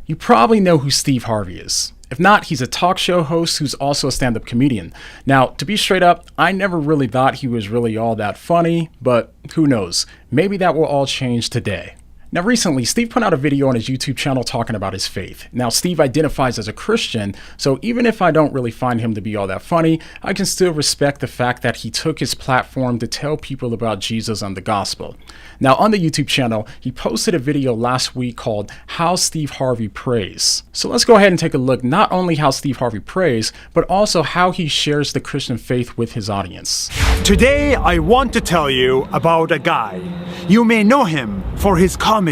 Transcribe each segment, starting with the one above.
You probably know who Steve Harvey is. If not, he's a talk show host who's also a stand-up comedian. Now, to be straight up, I never really thought he was really all that funny, but who knows? Maybe that will all change today. Now recently, Steve put out a video on his YouTube channel talking about his faith. Now Steve identifies as a Christian, so even if I don't really find him to be all that funny, I can still respect the fact that he took his platform to tell people about Jesus and the gospel. Now on the YouTube channel, he posted a video last week called How Steve Harvey Prays. So let's go ahead and take a look not only how Steve Harvey prays, but also how he shares the Christian faith with his audience. Today I want to tell you about a guy. You may know him for his comedy.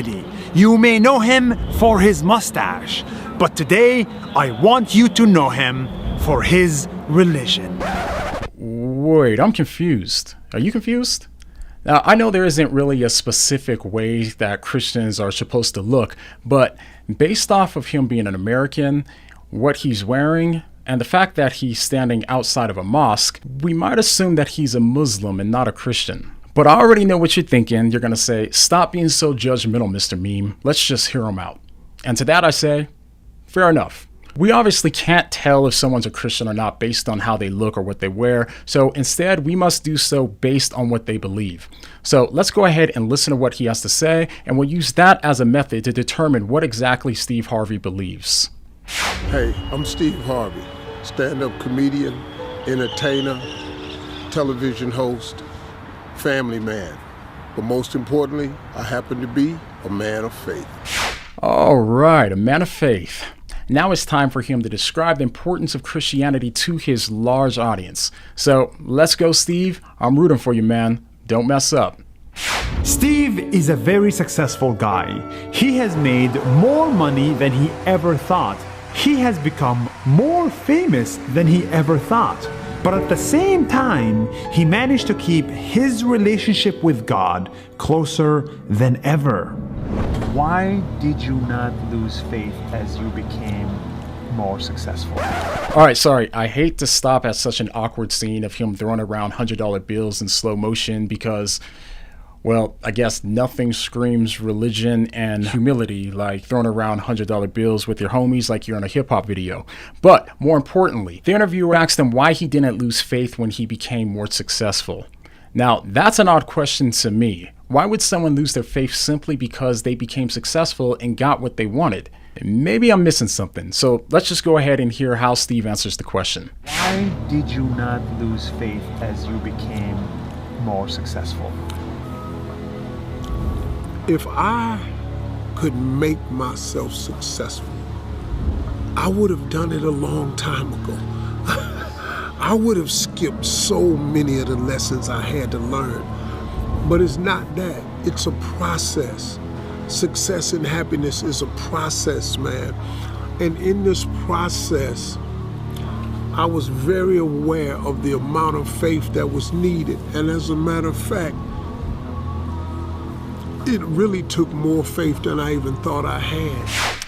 You may know him for his mustache. But today I want you to know him for his religion. Wait, I'm confused. Are you confused? Now, I know there isn't really a specific way that Christians are supposed to look, but based off of him being an American, what he's wearing, and the fact that he's standing outside of a mosque, we might assume that he's a Muslim and not a Christian. But I already know what you're thinking. You're going to say, stop being so judgmental, Mr. Meme. Let's just hear him out. And to that I say, fair enough. We obviously can't tell if someone's a Christian or not based on how they look or what they wear. So instead, we must do so based on what they believe. So let's go ahead and listen to what he has to say, and we'll use that as a method to determine what exactly Steve Harvey believes. Hey, I'm Steve Harvey, stand-up comedian, entertainer, television host, family man. But most importantly, I happen to be a man of faith. All right, a man of faith. Now it's time for him to describe the importance of Christianity to his large audience. So let's go, Steve. I'm rooting for you, man. Don't mess up. Steve is a very successful guy. He has made more money than he ever thought. He has become more famous than he ever thought. But at the same time, he managed to keep his relationship with God closer than ever. Why did you not lose faith as you became more successful? All right, sorry. I hate to stop at such an awkward scene of him throwing around $100 bills in slow motion because, well, I guess nothing screams religion and humility like throwing around $100 bills with your homies like you're in a hip-hop video. But more importantly, the interviewer asked him why he didn't lose faith when he became more successful. Now, that's an odd question to me. Why would someone lose their faith simply because they became successful and got what they wanted? Maybe I'm missing something. So let's just go ahead and hear how Steve answers the question. Why did you not lose faith as you became more successful? If I could make myself successful, I would have done it a long time ago. I would have skipped so many of the lessons I had to learn. But it's not that. It's a process. Success and happiness is a process, man. And in this process, I was very aware of the amount of faith that was needed. And as a matter of fact, it really took more faith than I even thought I had.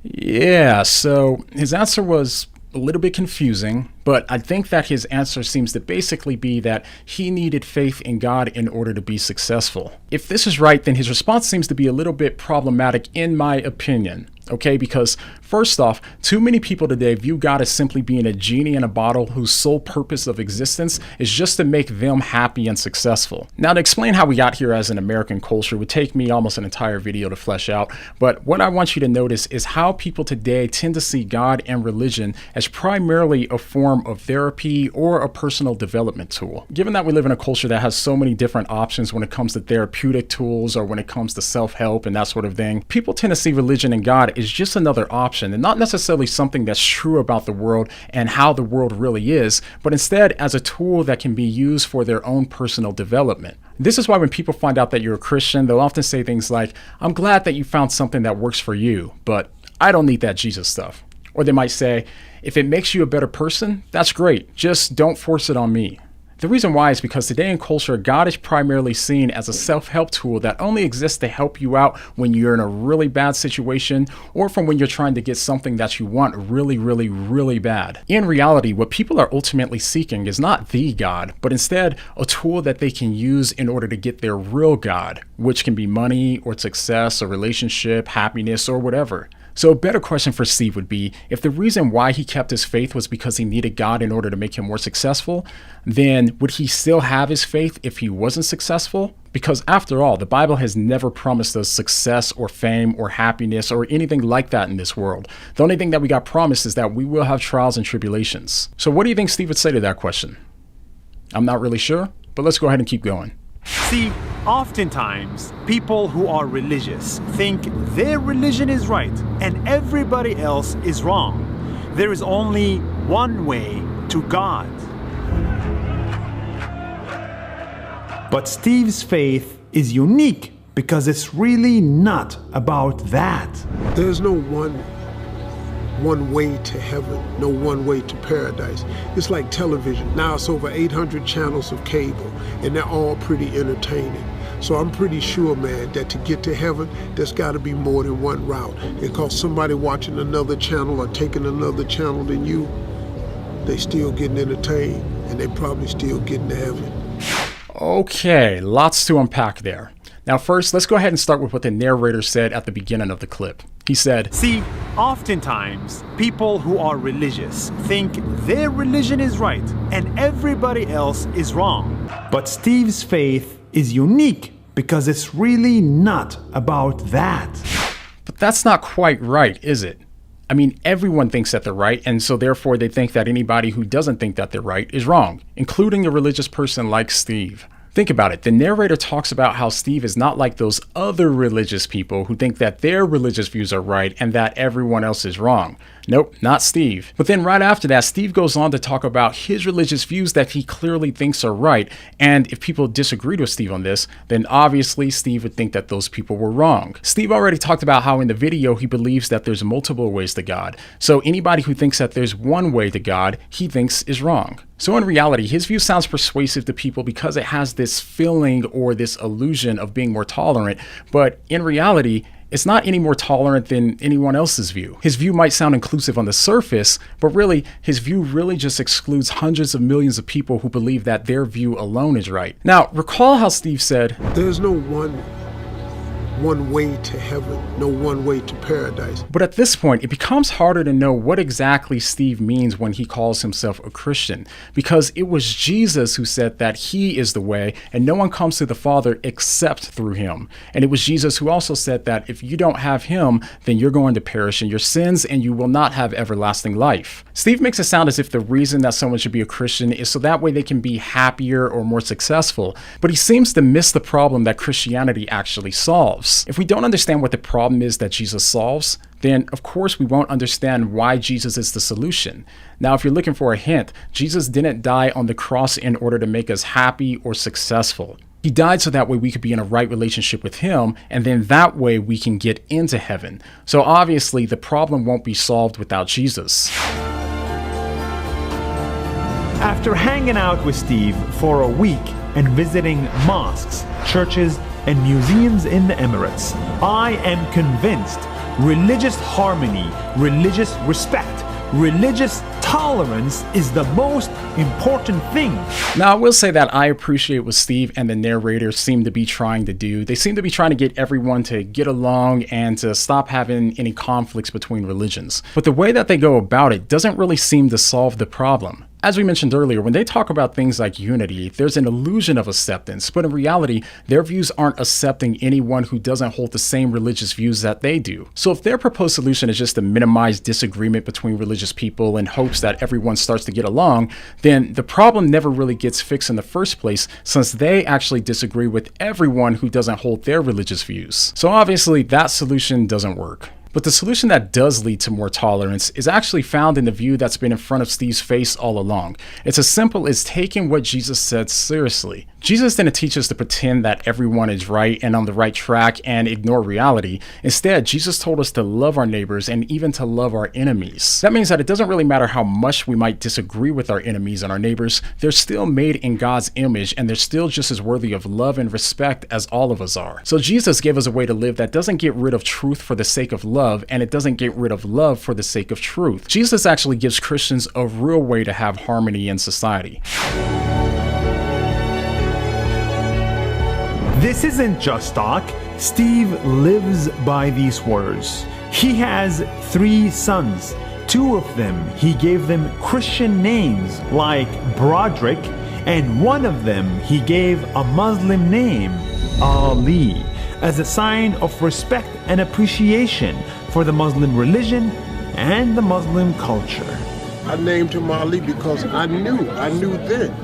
Yeah, so his answer was a little bit confusing, but I think that his answer seems to basically be that he needed faith in God in order to be successful. If this is right, then his response seems to be a little bit problematic in my opinion. Okay, because first off, too many people today view God as simply being a genie in a bottle whose sole purpose of existence is just to make them happy and successful. Now, to explain how we got here as an American culture would take me almost an entire video to flesh out, but what I want you to notice is how people today tend to see God and religion as primarily a form of therapy or a personal development tool. Given that we live in a culture that has so many different options when it comes to therapeutic tools or when it comes to self-help and that sort of thing, people tend to see religion and God is just another option and not necessarily something that's true about the world and how the world really is, but instead as a tool that can be used for their own personal development. This is why when people find out that you're a Christian, they'll often say things like, I'm glad that you found something that works for you, but I don't need that Jesus stuff. Or they might say, if it makes you a better person, that's great. Just don't force it on me. The reason why is because today in culture, God is primarily seen as a self-help tool that only exists to help you out when you're in a really bad situation or from when you're trying to get something that you want really, really, really bad. In reality, what people are ultimately seeking is not the God, but instead a tool that they can use in order to get their real God, which can be money or success or relationship, happiness, or whatever. So a better question for Steve would be, if the reason why he kept his faith was because he needed God in order to make him more successful, then would he still have his faith if he wasn't successful? Because after all, the Bible has never promised us success or fame or happiness or anything like that in this world. The only thing that we got promised is that we will have trials and tribulations. So what do you think Steve would say to that question? I'm not really sure, but let's go ahead and keep going. See, oftentimes people who are religious think their religion is right and everybody else is wrong. There is only one way to God. But Steve's faith is unique because it's really not about that. There's no one way to heaven, no one way to paradise. It's like television. Now it's over 800 channels of cable, and they're all pretty entertaining. So I'm pretty sure, man, that to get to heaven, there's got to be more than one route. Because somebody watching another channel or taking another channel than you, they still getting entertained, and they probably still getting to heaven. Okay, lots to unpack there. Now first, let's go ahead and start with what the narrator said at the beginning of the clip. He said, See, oftentimes people who are religious think their religion is right and everybody else is wrong. But Steve's faith is unique because it's really not about that. but that's not quite right, is it? I mean, everyone thinks that they're right, and so therefore they think that anybody who doesn't think that they're right is wrong, including a religious person like Steve. Think about it. The narrator talks about how Steve is not like those other religious people who think that their religious views are right and that everyone else is wrong. Nope, not Steve. But then right after that, Steve goes on to talk about his religious views that he clearly thinks are right. And if people disagreed with Steve on this, then obviously Steve would think that those people were wrong. Steve already talked about how in the video he believes that there's multiple ways to God. So anybody who thinks that there's one way to God, he thinks is wrong. So in reality, his view sounds persuasive to people because it has this feeling or this illusion of being more tolerant, but in reality, it's not any more tolerant than anyone else's view. His view might sound inclusive on the surface, but really, his view really just excludes hundreds of millions of people who believe that their view alone is right. Now, recall how Steve said, There's no one way to heaven, no one way to paradise. But at this point, it becomes harder to know what exactly Steve means when he calls himself a Christian, because it was Jesus who said that he is the way and no one comes to the Father except through him. And it was Jesus who also said that if you don't have him, then you're going to perish in your sins and you will not have everlasting life. Steve makes it sound as if the reason that someone should be a Christian is so that way they can be happier or more successful, but he seems to miss the problem that Christianity actually solves. If we don't understand what the problem is that Jesus solves, then of course we won't understand why Jesus is the solution. Now, if you're looking for a hint, Jesus didn't die on the cross in order to make us happy or successful. He died so that way we could be in a right relationship with him, and then that way we can get into heaven. So obviously the problem won't be solved without Jesus. After hanging out with Steve for a week and visiting mosques, churches, and museums in the Emirates, I am convinced religious harmony, religious respect, religious tolerance is the most important thing. Now, I will say that I appreciate what Steve and the narrator seem to be trying to do. They seem to be trying to get everyone to get along and to stop having any conflicts between religions. But the way that they go about it doesn't really seem to solve the problem. As we mentioned earlier, when they talk about things like unity, there's an illusion of acceptance, but in reality, their views aren't accepting anyone who doesn't hold the same religious views that they do. So if their proposed solution is just to minimize disagreement between religious people in hopes that everyone starts to get along, then the problem never really gets fixed in the first place, since they actually disagree with everyone who doesn't hold their religious views. So obviously, that solution doesn't work. But the solution that does lead to more tolerance is actually found in the view that's been in front of Steve's face all along. It's as simple as taking what Jesus said seriously. Jesus didn't teach us to pretend that everyone is right and on the right track and ignore reality. Instead, Jesus told us to love our neighbors and even to love our enemies. That means that it doesn't really matter how much we might disagree with our enemies and our neighbors, they're still made in God's image and they're still just as worthy of love and respect as all of us are. So Jesus gave us a way to live that doesn't get rid of truth for the sake of love, and it doesn't get rid of love for the sake of truth. Jesus actually gives Christians a real way to have harmony in society. This isn't just talk. Steve lives by these words. He has 3 sons. 2 of them, he gave them Christian names like Broderick, and one of them he gave a Muslim name, Ali, as a sign of respect and appreciation for the Muslim religion and the Muslim culture. I named him Ali because I knew then.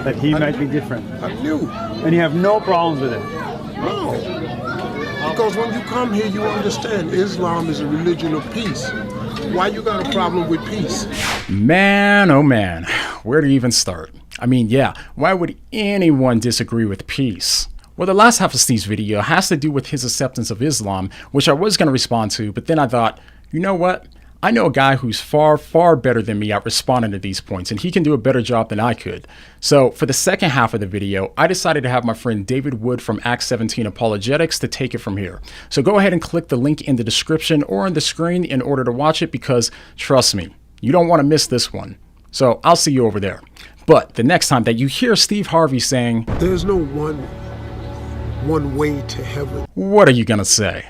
That he might be different. I knew. And you have no problems with it? No. Because when you come here, you understand Islam is a religion of peace. Why you got a problem with peace? Man, oh man, where to even start? I mean, yeah, why would anyone disagree with peace? Well, the last half of Steve's video has to do with his acceptance of Islam, which I was going to respond to, but then I thought, you know what? I know a guy who's far, far better than me at responding to these points, and he can do a better job than I could. So for the second half of the video, I decided to have my friend David Wood from Acts 17 Apologetics to take it from here. So go ahead and click the link in the description or on the screen in order to watch it, because trust me, you don't want to miss this one. So I'll see you over there. But the next time that you hear Steve Harvey saying, "There's no one way to heaven," what are you gonna say?